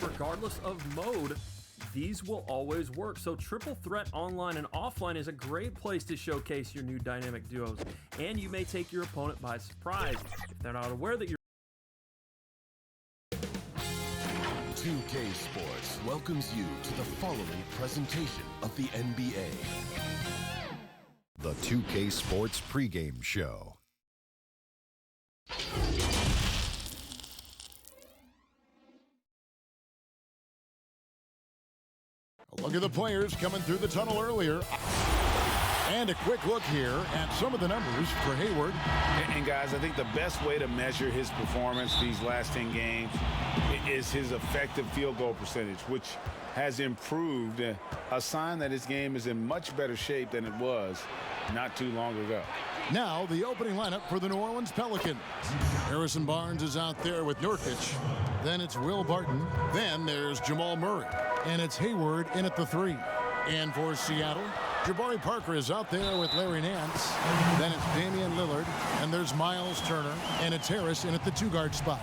Regardless of mode, these will always work. So Triple Threat Online and Offline is a great place to showcase your new dynamic duos, and you may take your opponent by surprise if they're not aware that you're 2K Sports welcomes you to the following presentation of the NBA. The 2K Sports pregame show. Look at the players coming through the tunnel earlier. And a quick look here at some of the numbers for Hayward. And guys, I think the best way to measure his performance these last 10 games is his effective field goal percentage, which has improved, a sign that his game is in much better shape than it was not too long ago. Now the opening lineup for the New Orleans Pelicans. Harrison Barnes is out there with Nurkic. Then it's Will Barton. Then there's Jamal Murray. And it's Hayward in at the 3. And for Seattle, Jabari Parker is out there with Larry Nance. Then it's Damian Lillard. And there's Miles Turner. And it's Harris in at the 2-guard spot.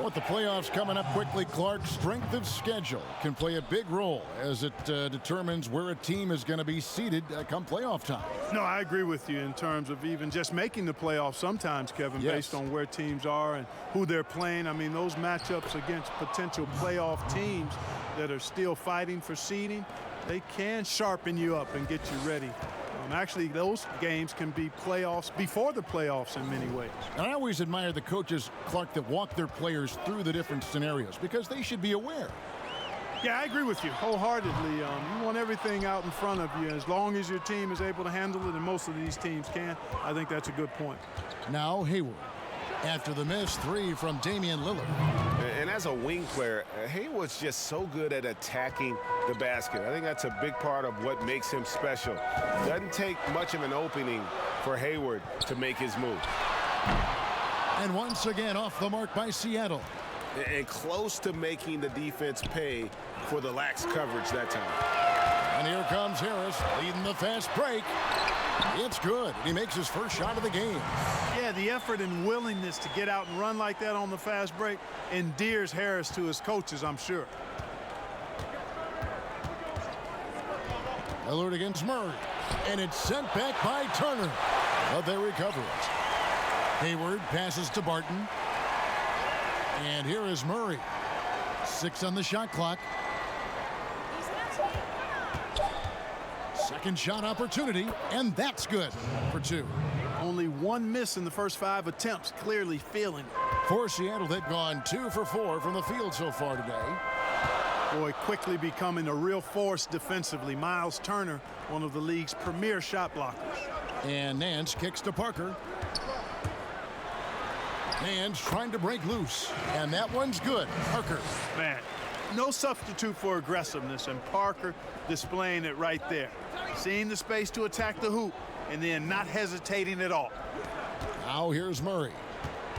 With the playoffs coming up quickly, Clark, strength of schedule can play a big role as it determines where a team is going to be seated come playoff time. No, I agree with you in terms of even just making the playoffs sometimes, Kevin, based on where teams are and who they're playing. I mean, those matchups against potential playoff teams that are still fighting for seeding, they can sharpen you up and get you ready. Actually, those games can be playoffs before the playoffs in many ways. And I always admire the coaches, Clark, that walk their players through the different scenarios because they should be aware. Yeah, I agree with you wholeheartedly. You want everything out in front of you. As long as your team is able to handle it, and most of these teams can, I think that's a good point. Now Hayward. After the miss 3 from Damian Lillard. And as a wing player, Hayward's just so good at attacking the basket. I think that's a big part of what makes him special. Doesn't take much of an opening for Hayward to make his move. And once again off the mark by Seattle. And close to making the defense pay for the lax coverage that time. And here comes Harris leading the fast break. It's good. He makes his first shot of the game. Yeah, the effort and willingness to get out and run like that on the fast break endears Harris to his coaches, I'm sure. Lillard against Murray. And it's sent back by Turner. But they recover it. Hayward passes to Barton. And here is Murray. 6 on the shot clock. Second shot opportunity, and that's good for 2. Only 1 miss in the first 5 attempts, clearly feeling it. For Seattle, they've gone 2 for 4 from the field so far today. Boy, quickly becoming a real force defensively. Miles Turner, one of the league's premier shot blockers. And Nance kicks to Parker. Nance trying to break loose, and that one's good. Parker. Man, no substitute for aggressiveness, and Parker displaying it right there. Seeing the space to attack the hoop and then not hesitating at all. Now here's Murray.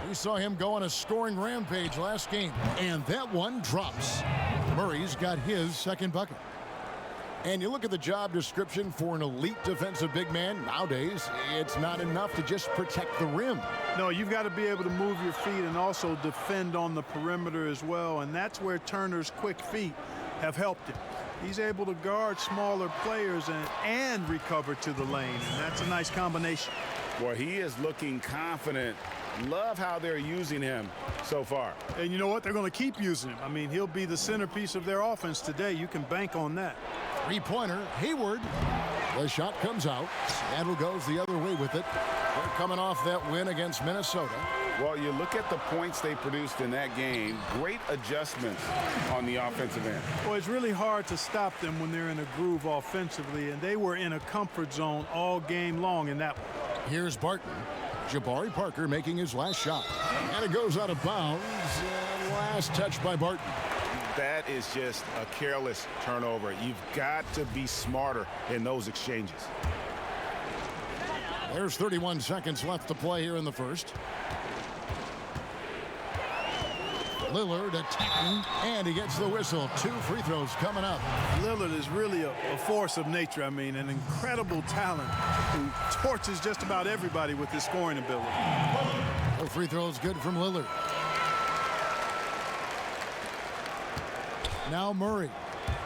We saw him go on a scoring rampage last game, and that one drops. Murray's got his second bucket. And you look at the job description for an elite defensive big man. Nowadays, it's not enough to just protect the rim. No, you've got to be able to move your feet and also defend on the perimeter as well, and that's where Turner's quick feet have helped him. He's able to guard smaller players and recover to the lane, and that's a nice combination. Well, he is looking confident. Love how they're using him so far. And you know what? They're going to keep using him. I mean, he'll be the centerpiece of their offense today. You can bank on that. Three-pointer, Hayward. The shot comes out. Seattle goes the other way with it. They're coming off that win against Minnesota. Well, you look at the points they produced in that game. Great adjustments on the offensive end. Well, it's really hard to stop them when they're in a groove offensively, and they were in a comfort zone all game long in that one. Here's Barton. Jabari Parker making his last shot. And it goes out of bounds. Last touch by Barton. That is just a careless turnover. You've got to be smarter in those exchanges. There's 31 seconds left to play here in the first. Lillard attacking, and he gets the whistle. 2 free throws coming up. Lillard is really a force of nature. I mean, an incredible talent who torches just about everybody with his scoring ability. 4 free throws good from Lillard. Now Murray.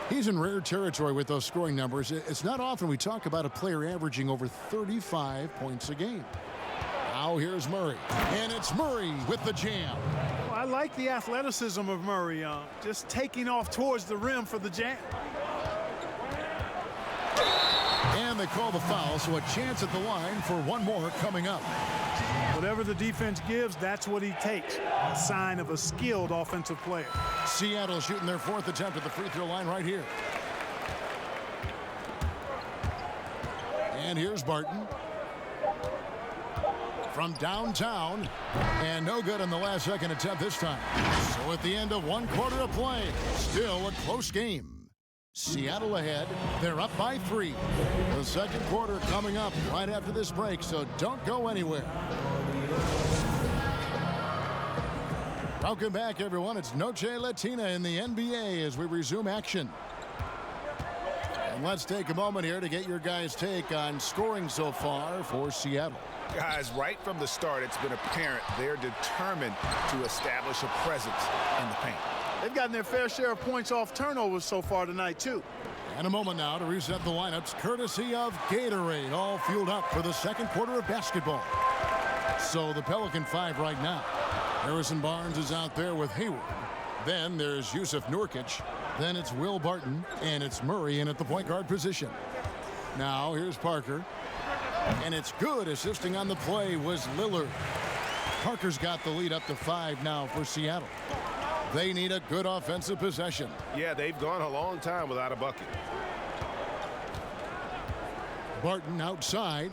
He's in rare territory with those scoring numbers. It's not often we talk about a player averaging over 35 points a game. Now here's Murray, and it's Murray with the jam. Well, I like the athleticism of Murray, just taking off towards the rim for the jam. And they call the foul, so a chance at the line for one more coming up. Whatever the defense gives, that's what he takes. A sign of a skilled offensive player. Seattle shooting their 4th attempt at the free throw line right here. And here's Barton. From downtown, and no good on the last second attempt this time. So at the end of 1 quarter of play, still a close game. Seattle ahead. They're up by 3. The second quarter coming up right after this break, so don't go anywhere. Welcome back, everyone. It's Noche Latina in the NBA as we resume action. And let's take a moment here to get your guys' take on scoring so far for Seattle. Guys, right from the start, it's been apparent they're determined to establish a presence in the paint. They've gotten their fair share of points off turnovers so far tonight, too. And a moment now to reset the lineups, courtesy of Gatorade, all fueled up for the second quarter of basketball. So the Pelican 5 right now. Harrison Barnes is out there with Hayward. Then there's Yusuf Nurkic. Then it's Will Barton, and it's Murray in at the point guard position. Now here's Parker. And it's good. Assisting on the play was Lillard. Parker's got the lead up to 5 now for Seattle. They need a good offensive possession. Yeah, they've gone a long time without a bucket. Barton outside.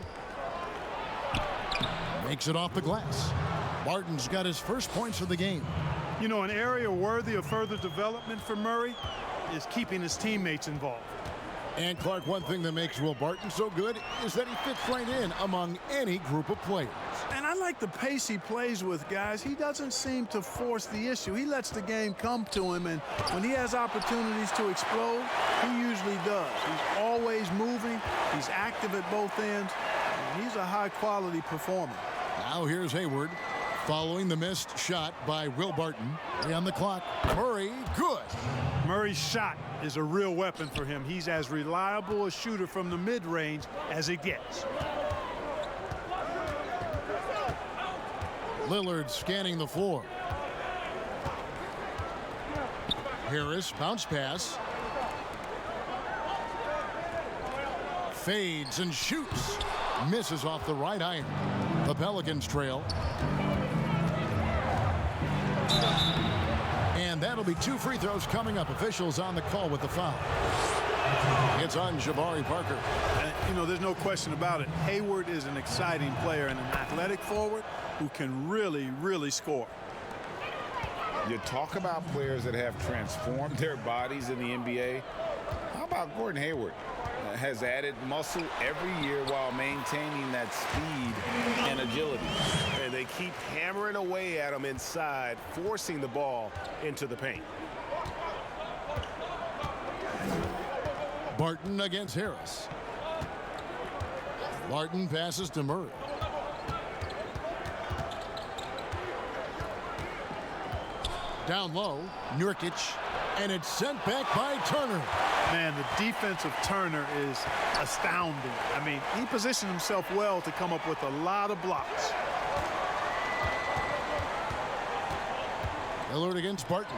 Makes it off the glass. Barton's got his first points of the game. You know, an area worthy of further development for Murray is keeping his teammates involved. And Clark, one thing that makes Will Barton so good is that he fits right in among any group of players. And I like the pace he plays with, guys. He doesn't seem to force the issue. He lets the game come to him, and when he has opportunities to explode, he usually does. He's always moving. He's active at both ends, and he's a high-quality performer. Now here's Hayward. Following the missed shot by Will Barton. On the clock, Murray, good. Murray's shot is a real weapon for him. He's as reliable a shooter from the mid-range as it gets. Lillard scanning the floor. Harris, bounce pass. Fades and shoots. Misses off the right iron. The Pelicans trail. And that'll be 2 free throws coming up. Officials on the call with the foul. It's on Jabari Parker. You know, there's no question about it. Hayward is an exciting player and an athletic forward who can really score. You talk about players that have transformed their bodies in the NBA. How about Gordon Hayward? Has added muscle every year while maintaining that speed and agility. And they keep hammering away at him inside, forcing the ball into the paint. Barton against Harris. Barton passes to Murray. Down low, Nurkic, and it's sent back by Turner. Man, the defense of Turner is astounding. I mean, he positioned himself well to come up with a lot of blocks. Lillard against Barton.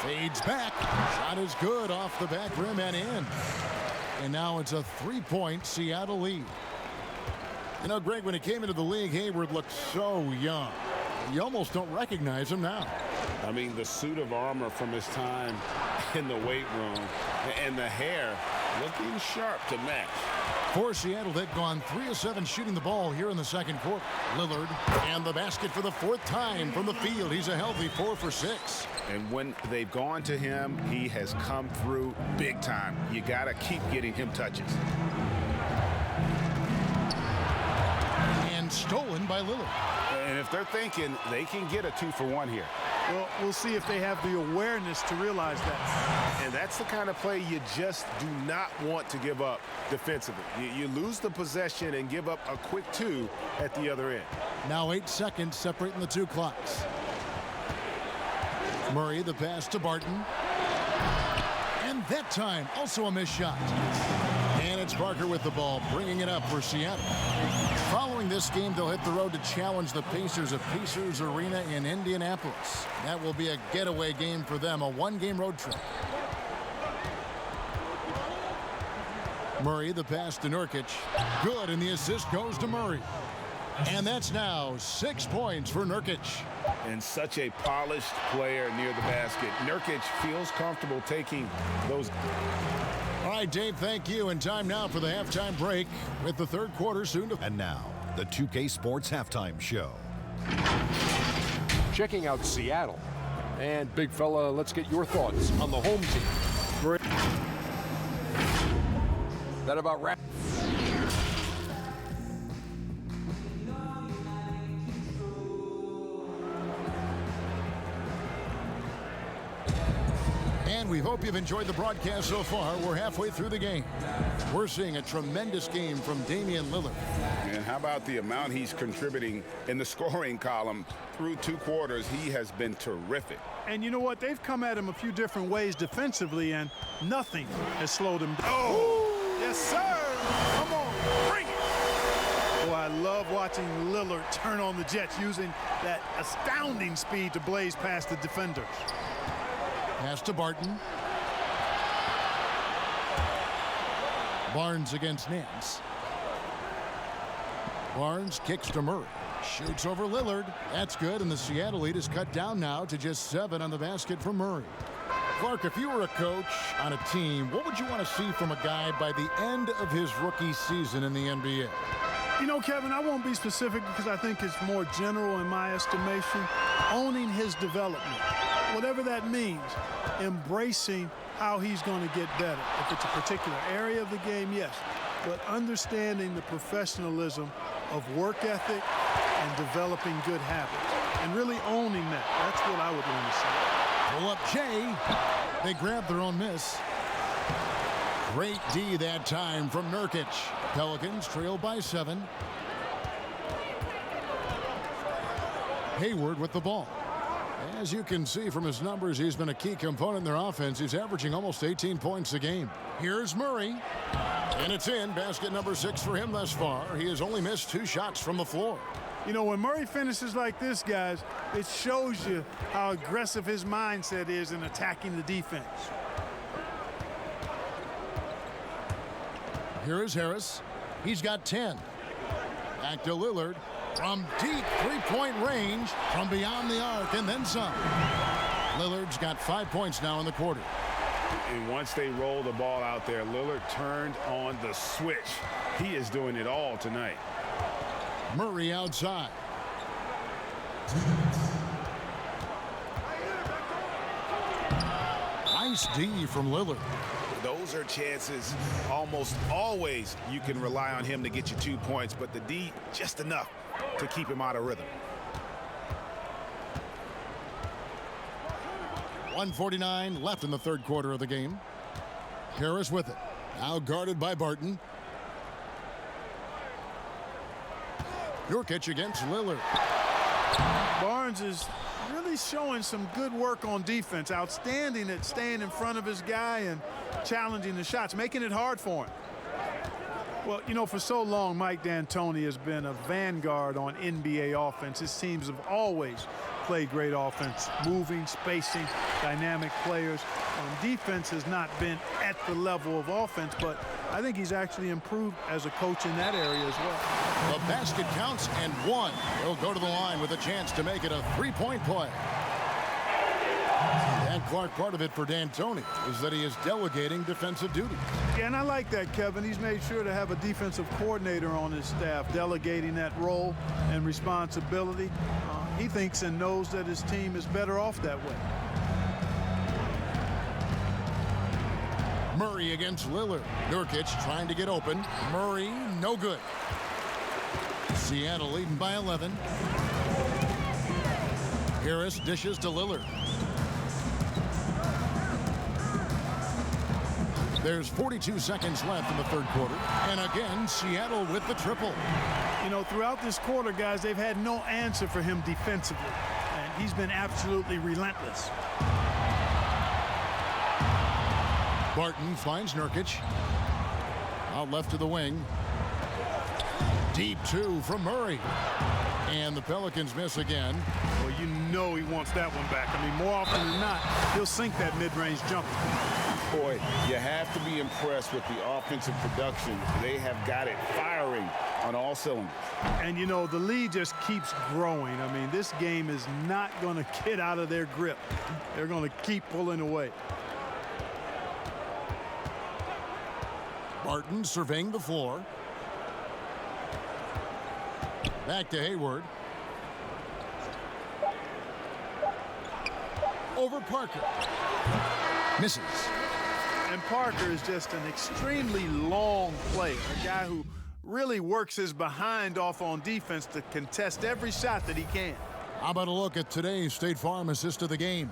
Fades back. Shot is good off the back rim and in. And now it's a 3-point Seattle lead. You know, Greg, when he came into the league, Hayward looked so young. You almost don't recognize him now. I mean, the suit of armor from his time in the weight room and the hair looking sharp to match. For Seattle, they've gone 3 of 7 shooting the ball here in the second quarter. Lillard and the basket for the 4th time from the field. He's a healthy 4 for 6. And when they've gone to him, he has come through big time. You got to keep getting him touches. And stolen by Lillard. And if they're thinking they can get a 2-for-1 here, Well, we'll see if they have the awareness to realize that. And that's the kind of play you just do not want to give up defensively. You lose the possession and give up a quick 2 at the other end. Now 8 seconds separating the two clocks. Murray, the pass to Barton. And that time, also a missed shot. And it's Parker with the ball, bringing it up for Seattle. Following this game, they'll hit the road to challenge the Pacers at Pacers Arena in Indianapolis. That will be a getaway game for them, a one-game road trip. Murray, the pass to Nurkic. Good, and the assist goes to Murray. And that's now 6 points for Nurkic. And such a polished player near the basket. Nurkic feels comfortable taking those. All right, Dave, thank you. And time now for the halftime break with the third quarter soon to. And now, the 2K Sports Halftime Show. Checking out Seattle. And big fella, let's get your thoughts on the home team. That about wraps. And we hope you've enjoyed the broadcast so far. We're halfway through the game. We're seeing a tremendous game from Damian Lillard. And how about the amount he's contributing in the scoring column through 2 quarters? He has been terrific. And you know what? They've come at him a few different ways defensively, and nothing has slowed him down. Oh, yes, sir. Come on, bring it. Boy, I love watching Lillard turn on the Jets using that astounding speed to blaze past the defenders. Pass to Barton. Barnes against Nance. Barnes kicks to Murray. Shoots over Lillard. That's good, and the Seattle lead is cut down now to just 7 on the basket for Murray. Clark, if you were a coach on a team, what would you want to see from a guy by the end of his rookie season in the NBA? You know, Kevin, I won't be specific because I think it's more general in my estimation. Owning his development, whatever that means, embracing how he's going to get better. If it's a particular area of the game, yes, but understanding the professionalism of work ethic and developing good habits and really owning that. That's what I would want to see. Pull up Jay. They grab their own miss. Great D that time from Nurkic. Pelicans trail by 7. Hayward with the ball. As you can see from his numbers, he's been a key component in their offense. He's averaging almost 18 points a game. Here's Murray. And it's in. Basket number 6 for him thus far. He has only missed 2 shots from the floor. You know, when Murray finishes like this, guys, it shows you how aggressive his mindset is in attacking the defense. Here is Harris. He's got 10. Back to Lillard. From deep three-point range, from beyond the arc, and then some. Lillard's got 5 points now in the quarter. And once they roll the ball out there, Lillard turned on the switch. He is doing it all tonight. Murray outside. Nice D from Lillard. Those are chances almost always you can rely on him to get you 2 points, but the D just enough to keep him out of rhythm. 1:49 left in the third quarter of the game. Harris with it. Now guarded by Barton. Nurkic against Lillard. Barnes is really showing some good work on defense. Outstanding at staying in front of his guy and challenging the shots, making it hard for him. Well, you know, for so long, Mike D'Antoni has been a vanguard on NBA offense. His teams have always played great offense, moving, spacing, dynamic players. Defense has not been at the level of offense, but I think he's actually improved as a coach in that area as well. The basket counts and 1. He'll go to the line with a chance to make it a 3-point play. And Clark, part of it for D'Antoni is that he is delegating defensive duty. Yeah, and I like that, Kevin. He's made sure to have a defensive coordinator on his staff, delegating that role and responsibility. He thinks and knows that his team is better off that way. Murray against Lillard. Nurkic trying to get open. Murray, no good. Seattle leading by 11. Harris dishes to Lillard. There's 42 seconds left in the third quarter. And again, Seattle with the triple. You know, throughout this quarter, guys, they've had no answer for him defensively. And he's been absolutely relentless. Barton finds Nurkic. Out left to the wing. Deep two from Murray. And the Pelicans miss again. Well, you know he wants that one back. I mean, more often than not, he'll sink that mid-range jumper. Boy, you have to be impressed with the offensive production. They have got it firing on all cylinders. And, you know, the lead just keeps growing. I mean, this game is not going to get out of their grip. They're going to keep pulling away. Barton surveying the floor. Back to Hayward. Over Parker. Misses. And Parker is just an extremely long player, a guy who really works his behind off on defense to contest every shot that he can. How about a look at today's State Farm assist of the game?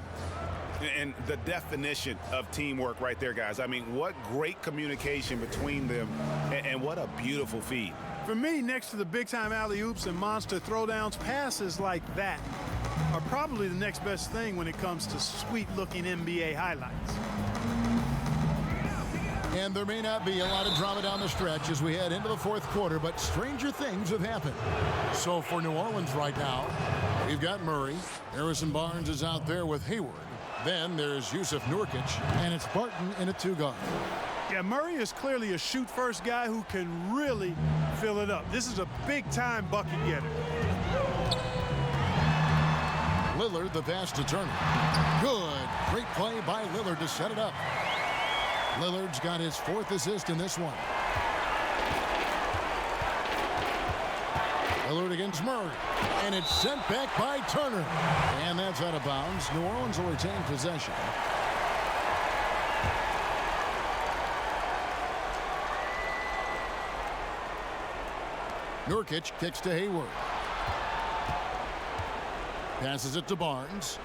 And the definition of teamwork right there, guys. I mean, what great communication between them, and what a beautiful feed. For me, next to the big-time alley-oops and monster throwdowns, passes like that are probably the next best thing when it comes to sweet-looking NBA highlights. And there may not be a lot of drama down the stretch as we head into the fourth quarter, but stranger things have happened. So for New Orleans right now, we've got Murray. Harrison Barnes is out there with Hayward. Then there's Yusuf Nurkic, and it's Barton in a two-guard. Yeah, Murray is clearly a shoot-first guy who can really fill it up. This is a big-time bucket getter. Lillard, the pass to Turner. Good. Great play by Lillard to set it up. Lillard's got his fourth assist in this one. Lillard against Murray. And it's sent back by Turner. And that's out of bounds. New Orleans will retain possession. Nurkic kicks to Hayward. Passes it to Barnes.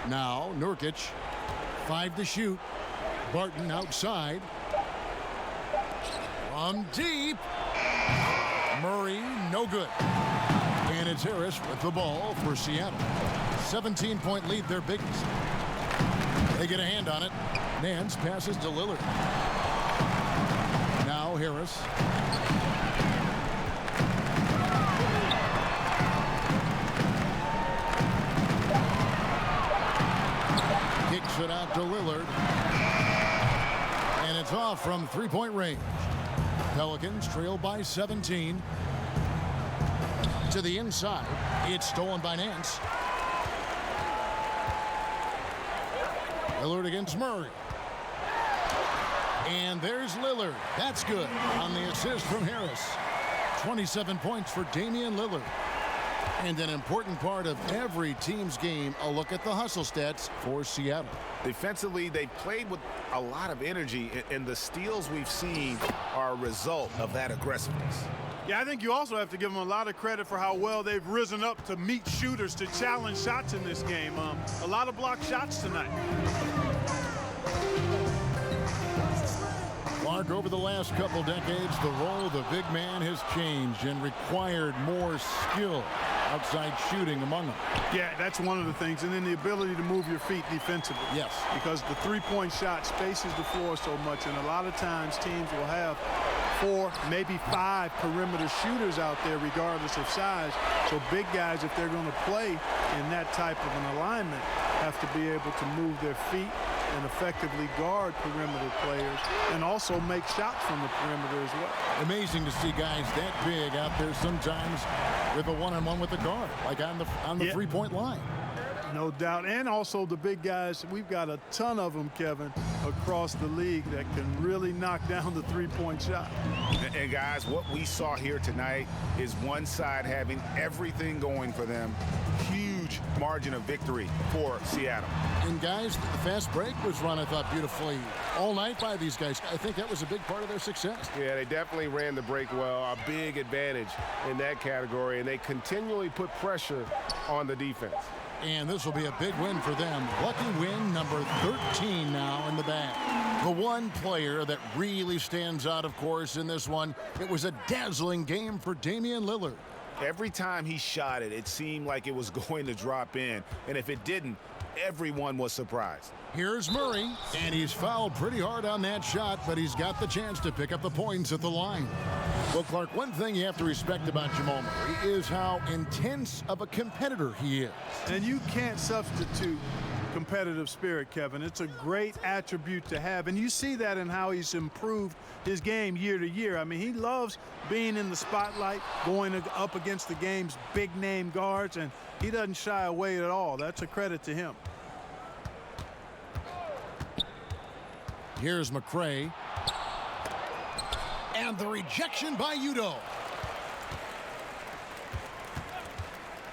Now Nurkic. 5 to shoot. Barton outside. From deep. Murray, no good. And it's Harris with the ball for Seattle. 17-point lead, their biggest. They get a hand on it. Nance passes to Lillard. Now Harris. Kicks it out to Lillard. And it's off from three-point range. Pelicans trail by 17. To the inside. It's stolen by Nance. Lillard against Murray. And there's Lillard. That's good on the assist from Harris. 27 points for Damian Lillard. And an important part of every team's game, a look at the hustle stats for Seattle. Defensively, they played with a lot of energy, and the steals we've seen are a result of that aggressiveness. Yeah, I think you also have to give them a lot of credit for how well they've risen up to meet shooters, to challenge shots in this game. A lot of blocked shots tonight. Mark, over the last couple decades, the role of the big man has changed and required more skill. Outside shooting among them. Yeah, that's one of the things. And then the ability to move your feet defensively. Yes. Because the three-point shot spaces the floor so much. And a lot of times teams will have 4, maybe 5 perimeter shooters out there regardless of size. So big guys, if they're going to play in that type of an alignment, have to be able to move their feet and effectively guard perimeter players and also make shots from the perimeter as well. Amazing to see guys that big out there sometimes with a one-on-one with the guard, like on the three-point line. No doubt. And also the big guys, we've got a ton of them, Kevin, across the league that can really knock down the three-point shot. And guys, what we saw here tonight is one side having everything going for them. Huge huge margin of victory for Seattle. And guys, the fast break was run, I thought, beautifully all night by these guys. I think that was a big part of their success. Yeah, they definitely ran the break well. A big advantage in that category, and they continually put pressure on the defense. And this will be a big win for them. Lucky win number 13 now in the bag. The one player that really stands out, of course, in this one, it was a dazzling game for Damian Lillard. Every time he shot it, it seemed like it was going to drop in. And if it didn't, everyone was surprised. Here's Murray, and he's fouled pretty hard on that shot, but he's got the chance to pick up the points at the line. Well, Clark, one thing you have to respect about Jamal Murray is how intense of a competitor he is. And you can't substitute competitive spirit, Kevin. It's a great attribute to have, and you see that in how he's improved his game year to year. I mean, he loves being in the spotlight, going up against the game's big-name guards, and he doesn't shy away at all. That's a credit to him. Here's McRae. And the rejection by Udo.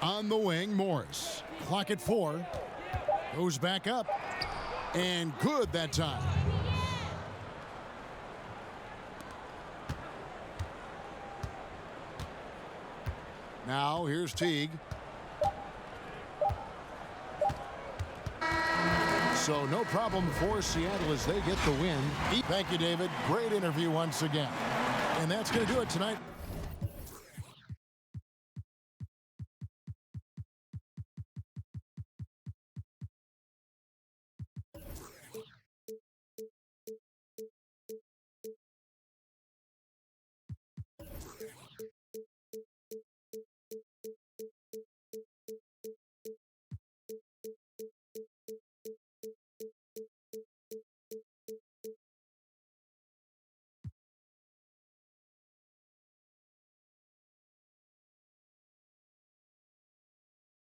On the wing, Morris. Clock at 4. Goes back up. And good that time. Now here's Teague. So no problem for Seattle as they get the win. Thank you, David. Great interview once again. And that's going to do it tonight.